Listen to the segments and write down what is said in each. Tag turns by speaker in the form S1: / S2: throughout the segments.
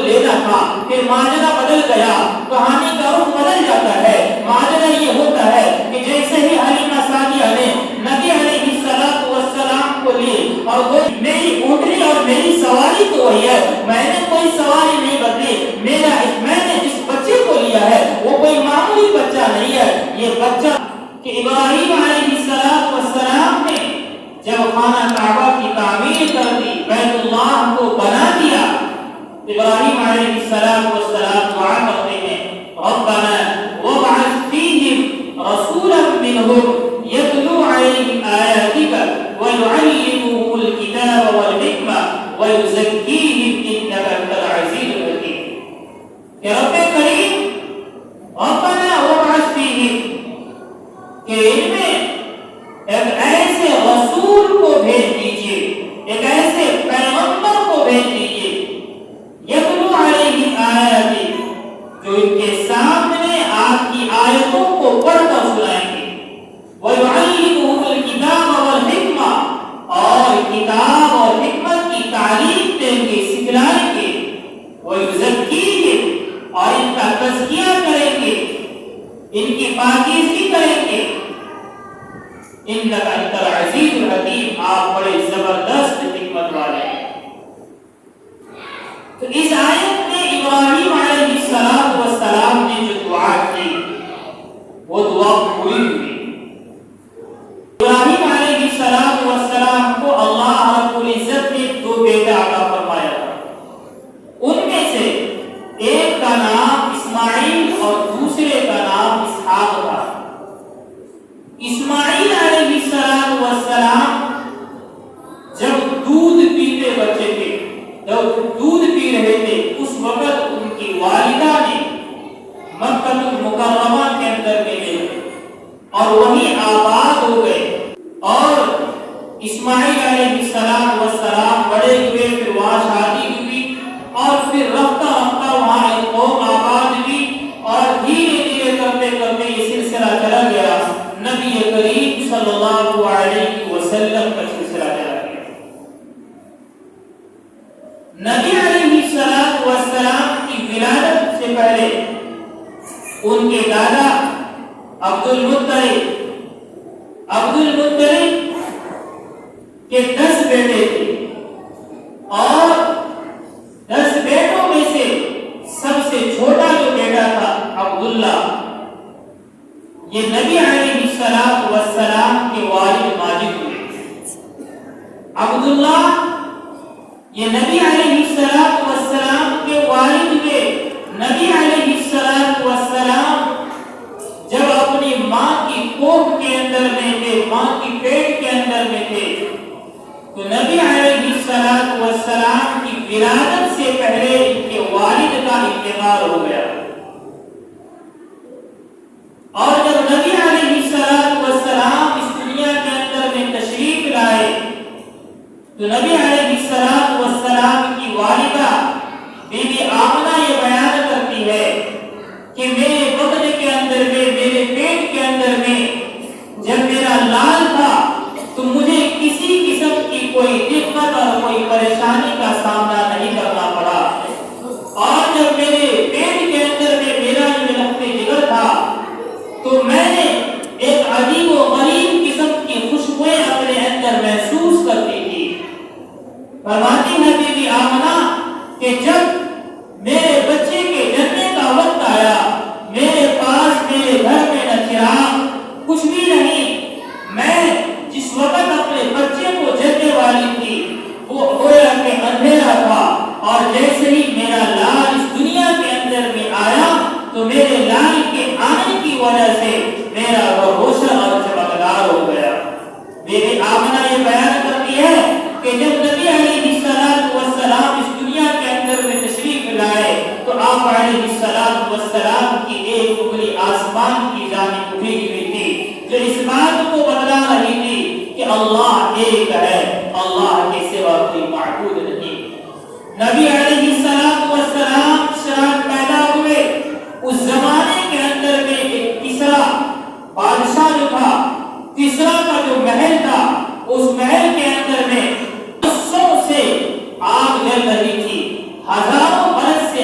S1: لینا تھا، پھر ماجرا بدل گیا، کہانی کا رخ بدل جاتا ہے۔ ماجرا یہ ہوتا ہے کہ جیسے ہی حلیمہ سعدیہ نے نبی علیہ السلام کو لی اور وہ میری اونٹنی اور میری سواری تو وہی ہے، میں نے کوئی سواری نہیں بدلی، میں نے جس بچے کو لیا ہے وہ کوئی معمولی بچہ نہیں ہے، یہ بچہ کہ ابراہیم علیہ السلام نے جب خانہ کعبہ کی تعمیر کر دی، بیت اللہ کو بنا دیا، ابراہیم علیہ السلام دعا کرتے ہیں ربنا وابعث فیہم رسولا منہم یتلو علیہم آیاتک ویعلمهم الکتاب والحکمہ ویزکیہم انک انت العزیز الحکیم۔ کہ رب کریم ربنا وابعث فیہم، کہ ان میں ایک ایسے رسول کو بھیج دیجئے، ایک ایسے پیغمبر کو بھیج دیجئے، یتلو علیہم آیاتی، جو ان کے سامنے آپ کی آیتوں کو پڑھ کر سنائیں گے، وَيُعَلِّمُهُمُ الْكِتَابَ وَالْحِکْمَةَ، اور کتاب اور حکمت کی تعلیم دیں گے، سکھلائیں گے، وَيُزَكِّيهِمْ، اور ان کا تزکیہ کریں گے، ان کی پاکیزگی کریں گے، انک انت العزیز الحکیم، آپ بڑے زبردست حکمت والے ہیں۔ تو اس آیت میں ابراہیم علیہ السلام نے جو دعا کی وہ دعا پوری ہوئی۔ ابراہیم علیہ السلام کو اللہ رب العزت نے 2 بیٹے عطا فرمایا تھا، ان میں سے ایک کا نام اسماعیل اور دوسرے کا نام اسحاق تھا۔ اسماعیل علیہ السلام جب دودھ پیتے بچے تھے، جب دودھ پی رہے تھے، اس وقت ان کی والدہ نے مکہ المکرمہ کے اندر میں لے اور وہیں آباد ہو گئے، اور اسماعیل علیہ السلام بڑے ہوئے، پھر وہاں شادی ہوئی، اور پھر رفتہ رفتہ وہاں ایک قوم آباد ہوئی، اور دھیرے دھیرے کرتے کرتے یہ سلسلہ چلا گیا، نبی کریم صلی اللہ علیہ وسلم کا سلسلہ چلا گیا۔ نبی علیہ السلام کی ولادت سے پہلے ان کے دادا عبد المطلب کے 10 بیٹے تھے، اور 10 بیٹوں میں سے سب سے چھوٹا جو بیٹا تھا عبداللہ، یہ نبی علیہ السلام کے والد ماجد ہوئے۔ عبداللہ یہ نبی علیہ السلام کے والد ہوئے۔ نبی علیہ السلام جب اپنی ماں کی کوکھ کے اندر میں تھے، ماں کی پیٹ کے اندر میں تھے، تو نبی علیہ السلام کی ولادت سے پہلے ان کے والد کا انتقال ہو گیا، اور جب نبی علیہ السلام اس دنیا کے اندر میں تشریف لائے تو نبی علیہ السلام کی والدہ بی بی آمنہ یہ بیان کرتی ہے کہ میرے بطن کے اندر میں، میرے پیٹ کے اندر میں جب میرا لال تھا تو مجھے کسی قسم کی کوئی دقت اور کوئی پریشانی کا سامنا نہیں کرنا پڑا، اور جب میرے پیٹ کے اندر میں میرا جو لحظ جگر تھا تو میں نے ایک عجیب و غریب قسم کی خوشبوئیں اپنے اندر محسوس کرتی تھی۔ فرماتی ہے بی بی آمنہ کہ جب میرے بچے کے جننے کا وقت آیا، میرے پاس میرے گھر میں نہ چراغ، کچھ بھی نہیں، میں جس وقت اپنے بچے کو جننے والی تھی وہ گویا کہ اندھیرا تھا، اور جیسے ہی میرا لال اس دنیا کے اندر میں آیا تو میرے لال کے آنے کی وجہ سے میرا وہ روشن اور چمکدار ہو گیا۔ بی بی آمنہ یہ بیان کرتی ہے کہ جب نبی علیہ السلام اس دنیا کے اندر میں تشریف لائے تو آپ علیہ السلام کی ایک انگلی آسمان کی جانب اٹھی ہوئی تھی، جو اس بات کو بتلا رہی تھی کہ اللہ ایک ہے، اللہ کے سوا کوئی معبود نہیں۔ نبی علیہ السلام شراب پیدا ہوئے، اس زمانے کے اندر میں ایک کسرا بادشاہ جو تھا، کسرا کا جو محل تھا، اس محل کے اندر میں سے آگ جل رہی تھی، ہزاروں برس سے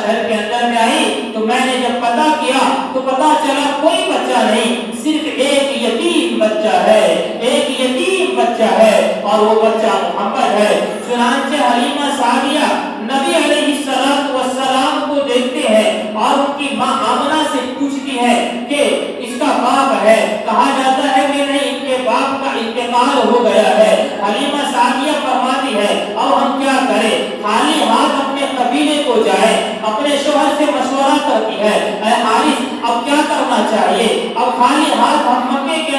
S1: شہر کے اندر میں آئی تو میں نے جب پتہ کیا تو پتہ چلا کوئی بچہ نہیں، صرف ایک یتیم بچہ ہے، ایک یتیم بچہ ہے اور وہ بچہ محمد ہے۔ چنانچہ حلیمہ سعدیہ نبی علیہ السلام کو دیکھتے ہیں اور ان کی ماں آمنہ سے پوچھتی ہے کہ اس کا باپ ہے، کہا جاتا ہے کہ نہیں، ان کے باپ کا انتقال ہو گیا ہے۔ حلیمہ سعدیہ فرماتی ہے اب ہم کیا کریں، خالی ہاتھ اپنے قبیلے کو جائیں، اپنے شوہر سے مشورہ کرتی ہے، اے حارث اب کیا کرنا چاہیے، اب خالی ہاتھ ہم مکے کے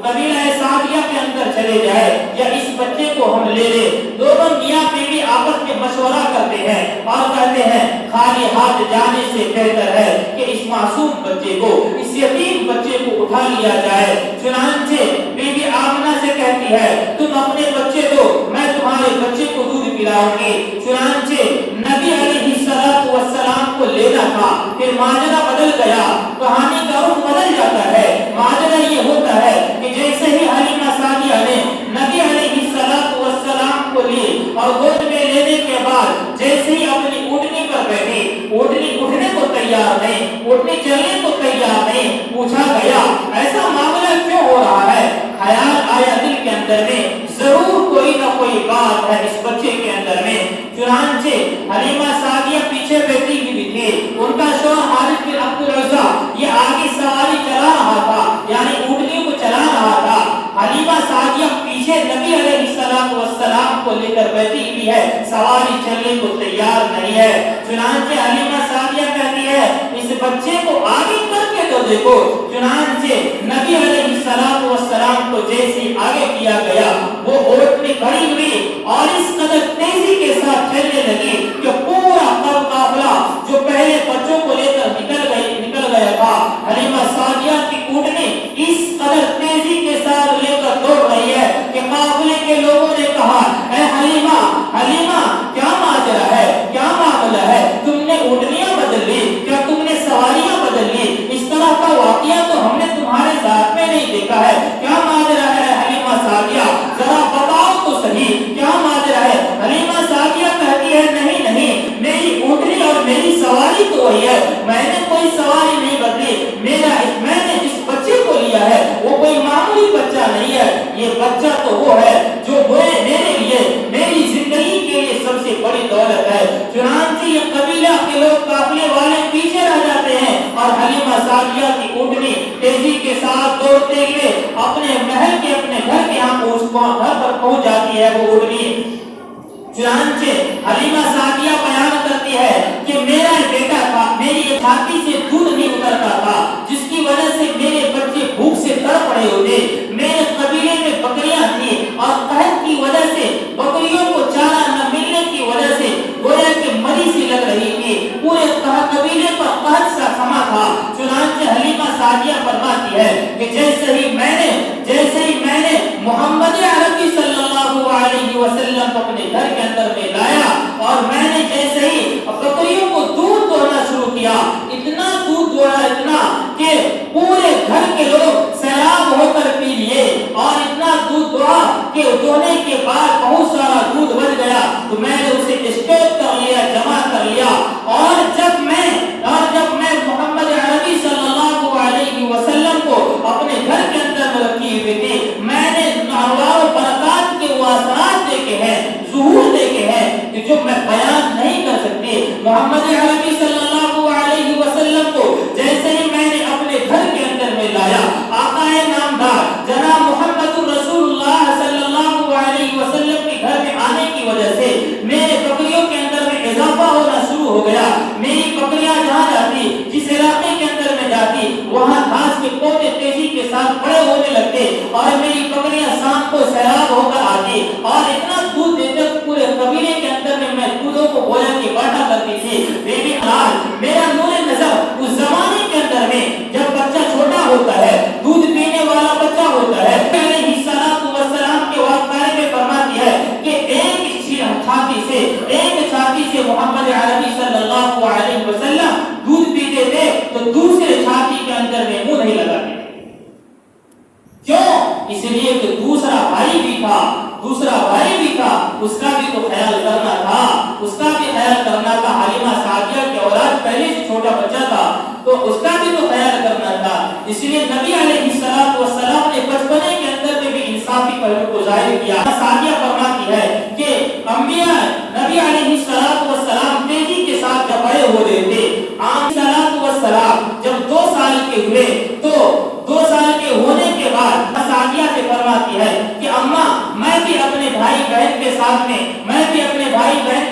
S1: قبیلہ سعدیہ کے اندر چلے جائے یا اس بچے کو ہم لے لیں۔ دونوں میاں بیوی آپس میں مشورہ کرتے ہیں اور کہتے ہیں خالی ہاتھ جانے سے بہتر ہے کہ اس معصوم بچے کو، اس یتیم بچے کو اٹھا لیا جائے۔ چنانچہ بی بی آمنہ سے کہتی ہے تم اپنے بچے دو، میں تمہارے بچے کو دودھ پلاؤں گی۔ چنانچہ نبی علیہ السلام کو لینا تھا، پھر ماجرا بدل گیا، کہانی کا رخ بدل جاتا ہے۔ ماجرا یہ ہوتا ہے کہ جیسے ہی حلیمہ سعدیہ نے نبی علیہ السلام کو لی اور گود میں لینے کے بعد جیسے ہی اپنی اونٹنی پر بیٹھی، اونٹنی اٹھنے کو تیار نہیں، اونٹنی چلنے کو تیار نہیں، پوچھا گیا ایسا معاملہ کیوں ہو رہا ہے؟ خیال آیا دل کے اندر میں ضرور کوئی نہ کوئی بات ہے اس بچے کے اندر میں۔ چنانچہ حلیمہ سعدیہ پیچھے بیٹھی ہوئی تھی، ان کا شوہر حارث بن عبد العزیٰ یہ آگے سواری چلا رہا تھا، یعنی اونٹنی کو چلا رہا تھا۔ حلیمہ سعدیہ پیچھے نبی علیہ السلام کو لے کر بیٹھی ہوئی ہے، سواری چلنے کو تیار نہیں ہے۔ چنانچہ حلیمہ سعدیہ کہتی ہے اس بچے کو آگے کر کے تو دیکھو۔ چنانچہ نبی علیہ السلام کو جیسے آگے کیا گیا وہ اونٹنی کھڑی ہوئی اور اس قدر تیزی کے ساتھ چلنے لگی کہ پورا قافلہ جو پہلے بچوں کو لے کر نکل گیا تھا، حلیمہ سعدیہ کی اونٹنی اس قدر تیزی کے ساتھ لے کر دوڑ رہی ہے کہ قافلے کے لوگوں نے کہا اے حلیمہ کیا ماجرا ہے، کیا معاملہ ہے، تم نے اونٹنیاں بدل لی، کیا تم نے سواریاں بدل لی؟ اس طرح کا واقعہ تو ہم نے تمہارے ذات میں نہیں دیکھا ہے، کیا ماجرا ہے حلیمہ سعدیہ، ذرا بتاؤ تو صحیح کیا ماجرا ہے؟ حلیمہ سعدیہ کہتی ہے نہیں، میری اونٹنی اور میری سواری تو وہی ہے، میں نے کوئی سواری نہیں بدلی، میں نے جس بچے کو لیا ہے وہ کوئی معمولی بچہ نہیں ہے، یہ بچہ تو وہ ہے جو میرے لیے، میری زندگی کے لیے سب سے بڑی دولت ہے۔ چنانچہ یہ قبیلہ کے لوگ قافلے والے پیچھے رہ جاتے ہیں اور حلیمہ سعدیہ کی اونٹنی تیزی کے ساتھ دوڑتے ہوئے اپنے محل کے، اپنے گھر کے گھر پر پہنچ جاتی ہے وہ اونٹنی۔ چنانچہ حلیمہ سعدیہ بیان کرتی ہے کہ میرا بیٹا تھا، میری چھاتی سے دودھ نہیں اترتا تھا، جس کی وجہ سے میرے بچے بھوک سے تڑپ رہے ہوتے، میرے قبیلے میں بکریاں تھیں اور قحط کی وجہ سے بکریوں کو چارہ نہ ملنے کی وجہ سے گویا کہ مری سی لگ رہی تھی، پورے قبیلے پر قحط سا سما تھا۔ چنانچہ حلیمہ سعدیہ فرماتی ہے کہ جیسے ہی میں نے محمد عربی صلی اللہ علیہ وسلم کو اپنے گھر کے اندر میں لایا اور میں نے جیسے ہی بکریوں کو دودھ دوہنا شروع کیا، اتنا دودھ دوہا، اتنا کہ پورے گھر کے لوگ سیراب ہو کر پی لیے، اور اتنا دودھ دوہا کہ دوہنے کے بعد بہت سارا دودھ بچ گیا تو میں نے اسے اسٹور کر لیا، جمع کر لیا، اور جب میں محمد عربی صلی اللہ علیہ وسلم کو اپنے گھر کے اندر میں رکھی ہوئی تھی، میں نے انوار و برکات کے واثرات دیکھے ہیں، ظہور دیکھے ہیں کہ جو میں بیان نہیں کر سکتی۔ محمد عربی صلی اللہ علیہ وسلم کو جیسے ہی میں نے اپنے گھر کے اندر میں لایا، آقا نامدار جناب محمد رسول اللہ صلی اللہ علیہ وسلم کے گھر میں آنے کی وجہ سے میرے بکریوں کے اندر میں اضافہ ہونا شروع ہو گیا۔ میری بکریاں جہاں جاتی، جس علاقے کے اندر میں جاتی، وہاں گھاس کے پودے تیزی کے ساتھ بڑے ہونے لگتے اور میری بکریاں شام کو سیراب ہو کر آتی اور اتنا دودھ دیتے پورے قبیلے کے اندر میں دودھوں کو گویا کی بانٹا کرتی تھی۔ بیبی حلال میرا نور نظر اس زمانے کے اندر میں جب بچہ چھوٹا ہوتا ہے، دودھ پینے والا بچہ ہوتا ہے، علیہ السلام کے بارے میں فرماتی ہے کہ ایک چھاتی سے محمد عربی صلی اللہ علیہ وسلم دودھ پیتے تھے تو دوسرے چھاتی کے اندر میں منہ نہیں لگاتے تھے۔ کیوں؟ اس لیے کہ دوسرا بھائی بھی تھا، اس کا بھی تو خیال کرنا تھا، اس کا بھی خیال کرنا تھا۔ حلیمہ چھوٹا بچہ تھا تو اس کا بھی تو خیال کرنا تھا، اس لیے نبی علیہ السلام نے بچپنے کے اندر میں بھی انصافی پہلو کو ظاہر کیا۔ سعدیہ فرماتی ہے کہ انبیاء نبی علیہ السلام تیزی کے ساتھ جب بڑے ہو رہے تھے، جب 2 سال کے ہوئے تو 2 سال کے ہونے کے بعد سعدیہ سے فرماتی ہے کہ اماں میں بھی اپنے بھائی بہن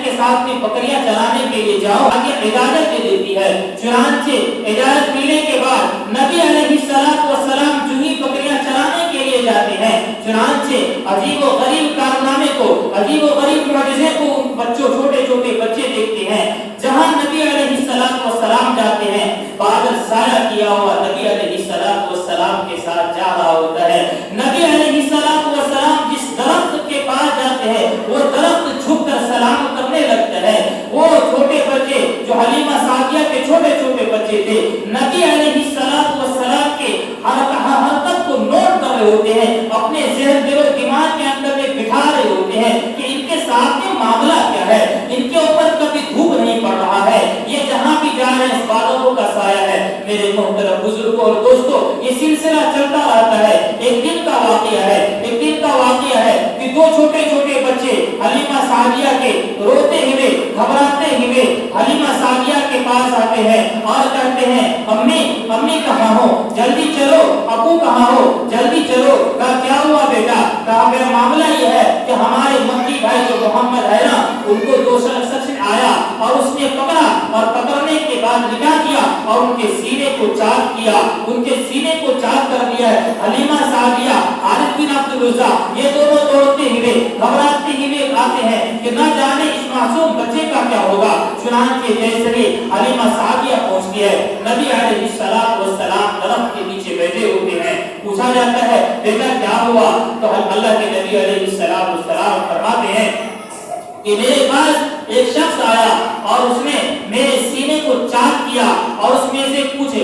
S1: کے ساتھ میں بکریاں چلانے کے لیے جاؤں، اجازت دے دیتی ہے۔ چنانچہ اجازت ملنے کے بعد نبی علیہ السلام جو ہی بکریاں چلانے کے لیے جاتے ہیں، چنانچہ عجیب و غریب کارنامے کو، عجیب و غریب معجزے کو بچوں چھوٹے چھوٹے بچے دیکھتے ہیں۔ جہاں نبی علیہ السلام جاتے ہیں، بادل سایہ کیا ہوا نبی علیہ السلام کے ساتھ جا رہا ہوتا ہے۔ نبی علیہ السلام جس درخت کے پاس جاتے ہیں وہ درخت جھک کر سلام کرنے لگتا ہے۔ وہ چھوٹے بچے جو حلیمہ سعدیہ کے چھوٹے چھوٹے بچے تھے، نبی علیہ السلام کے حرکت کو نوٹ کر رہے ہوتے ہیں، اپنے ذہن دل و دماغ کے اندر میں بٹھا رہے ہوتے ہیں کہ ان کے ساتھ میں معاملہ کیا ہے، ان کے اوپر کبھی دھوپ نہیں پڑ رہا ہے، یہ جہاں بھی جا رہے ہیں اس بادلوں کا سایہ ہے۔ میرے محترم بزرگوں اور دوستوں، یہ سلسلہ چلتا رہتا ہے۔ ایک دن کا واقعہ ہے کہ 2 چھوٹے چھوٹے بچے حلیمہ سعدیہ کے روتے ہوئے گھبراتے ہوئے حلیمہ سعدیہ کے پاس آتے ہیں اور کہتے ہیں امی کہاں ہو، جلدی چلو، ابو کہاں ہو، جلدی چلو۔ کہا کیا ہوا بیٹا؟ کہا میرا معاملہ یہ ہے کہ ہمارے مکی بھائی جو محمد ہے نا، ان کو 2 شخص آیا اور اس نے پکڑا اور پکڑنے کے بعد نکاح کیا اور ان کے سینے کو چاک کیا، ان کے سینے کو چاک کر دیا ہے۔ حلیمہ سعدیہ، حارث بن عبد العزیٰ، یہ دونوں دوڑتے ہوئے گھبراتے ہوئے آتے ہیں کہ نہ جانے اس معصوم بچے کا کیا ہوگا۔ چنانچہ جیسے ہی حلیمہ سعدیہ پہنچتی ہے، نبی علیہ السلام درخت کے نیچے بیٹھے ہوتے ہیں۔ پوچھا جاتا ہے بیٹا کیا ہوا؟ تو اللہ کے نبی علیہ السلام فرماتے ہیں کہ میرے پاس ایک شخص آیا اور اس نے میرے سینے کو چاک کیا اور اس میں سے کچھ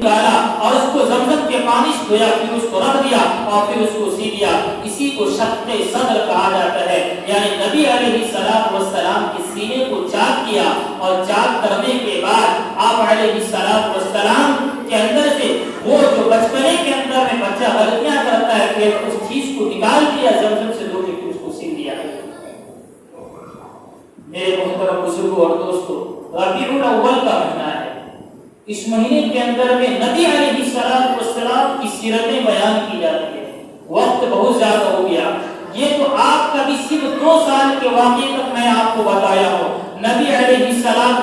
S1: ڈالا اور اس کو زمزم کے پانی سے دھویا، پھر اس کو رکھ دیا اور پھر اس کو سی دیا۔ اسی کو شق صدر کہا جاتا ہے، یعنی نبی علیہ السلام کے سینے کو چاک کیا اور چاک کرنے کے بعد آپ علیہ السلام کے اندر سے وہ جو بچپنے کے اندر میں بچہ غلطیاں کرتا ہے پھر اس چیز کو نکال دیا، زمزم سے دھو کے پھر اس کو سی دیا۔ میرے محترم بزرگوں اور دوستوں، ربیع الاول کا مہینہ ہے، اس مہینے کے اندر میں نبی علیہ السلام کی سیرتیں بیان کی جاتی ہے۔ وقت بہت زیادہ ہو گیا، یہ تو آپ کا بھی صرف 2 سال کے واقعے تک میں آپ کو بتایا ہوں۔ نبی علیہ السلام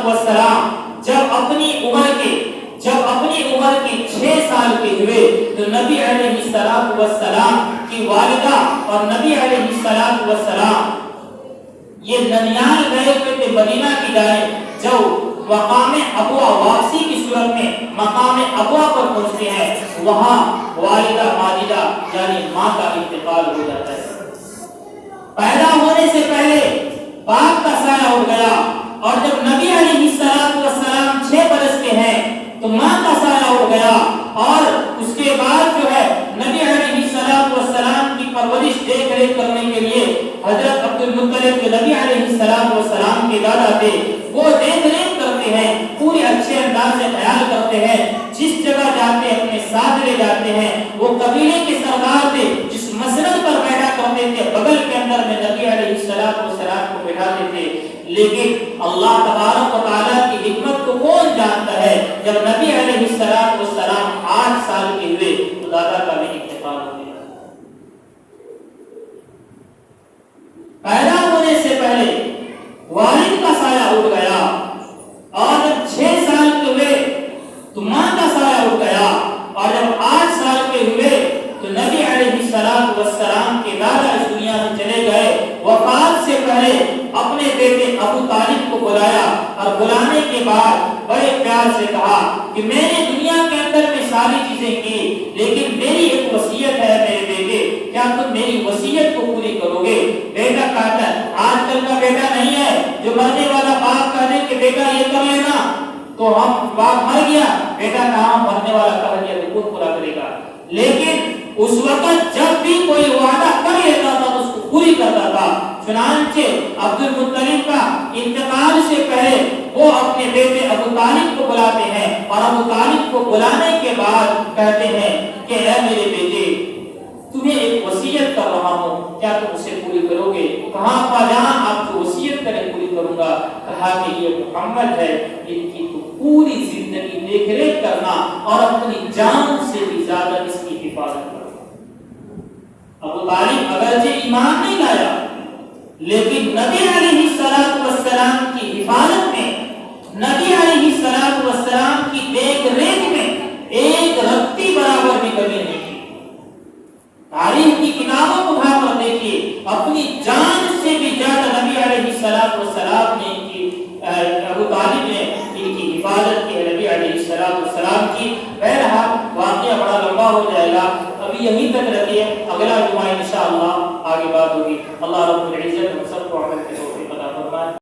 S1: جب اپنی عمر کے 6 سال کے ہوئے تو نبی علیہ السلام کی والدہ اور نبی علیہ السلام یہ ننیال گئے ہوئے تھے مدینہ کی جانب۔ جب مقام ابوا واپسی کی صورت میں مقام ابوا پر پہنچتے ہیں، وہاں والدہ ماجدہ یعنی ماں کا انتقال ہو جاتا ہے۔ پیدا ہونے سے پہلے باپ کا سایہ اٹھ گیا اور جب نبی علیہ السلام 6 برس کے ہیں تو ماں کا سایہ اٹھ گیا اور اس کے بعد جو ہے نبی علیہ السلام کی پرورش دیکھ ریکھ کرنے کے لیے حضرت عبد المطلب جو نبی علیہ السلام کے دادا تھے وہ دیکھ ریکھ کرتے ہیں، پورے اچھے انداز سے خیال کرتے ہیں، جس جگہ جاتے ہیں اپنے ساتھ لے جاتے ہیں۔ وہ قبیلے کے سردار تھے، جس مسند پر بیٹھا کرتے تھے بغل کے اندر میں نبی علیہ السلام کو بٹھاتے تھے۔ لیکن اللہ تبارک و تعالیٰ کی حکمت کو کون جانتا ہے، جب نبی علیہ السلام 8 سال کے ہوئے تو دادا کا بھی انتقال ہو گیا۔ پیدا ہونے سے پہلے والد کا سایہ اٹھ گیا اور جب 6 سال کے ہوئے تو ماں کا سایہ اٹھ گیا اور جب 8 سال کے ہوئے تو نبی علیہ السلام کے دادا اس دنیا سے چلے گئے۔ وفات سے پہلے اپنے بیٹے ابو طالب کو بلایا اور بلانے کے بعد بڑے پیار سے کہا کہ میں نے دنیا کے اندر میں ساری چیزیں کی، لیکن میری ایک وصیت ہے میرے بیٹے، کیا تم میری وصیت کو پوری کرو گے؟ بیٹا کہتا ہے آج کل کا بیٹا نہیں ہے جو مرنے والا باپ کہہ دے کہ بیٹا یہ کر لینا تو ہم باپ مر گیا، بیٹا کہاں مرنے والا کہہ دیا تو کون پورا کرے گا۔ لیکن اس وقت جب بھی کوئی وعدہ کر لیتا تھا تو اس کو پوری کرتا تھا۔ چنانچہ عبد المطلب کا انتقال سے پہلے وہ اپنے بیٹے ابو طالب کو بلاتے ہیں اور ابو طالب کو بلانے کے بعد کہتے ہیں کہ اے میرے بیٹے تمہیں ایک وصیت کر رہا ہوں، کیا تم اسے پوری کرو گے؟ کہا ابا جان آپ کو وصیت کریں پوری کروں گا۔ کہا کہ یہ محمد ہے، ان کی تو پوری زندگی دیکھ ریکھ کرنا اور اپنی جان سے بھی زیادہ اس کی حفاظت کرنا۔ ابو طالب اگرچہ ایمان نہیں لایا لیکن نبی علیہ السلام کی حفاظت میں، نبی علیہ السلام کی دیکھ ریکھ میں ایک رتی برابر بھی کمی نہیں کی۔ تاریخ کی کتابوں کو اٹھا کر دیکھیے، اپنی جان سے بھی زیادہ نبی علیہ السلام نے ابو طالب نے ان کی حفاظت کی، نبی علیہ السلام کی۔ بہرحال واقعہ بڑا لمبا ہو جائے گا، ابھی یہیں تک رکھیے، اگلا جمعہ انشاءاللہ آگے بات ہوگی۔ اللہ رب العزت ہم سب کو عمل کے توفیق عطا فرمائے۔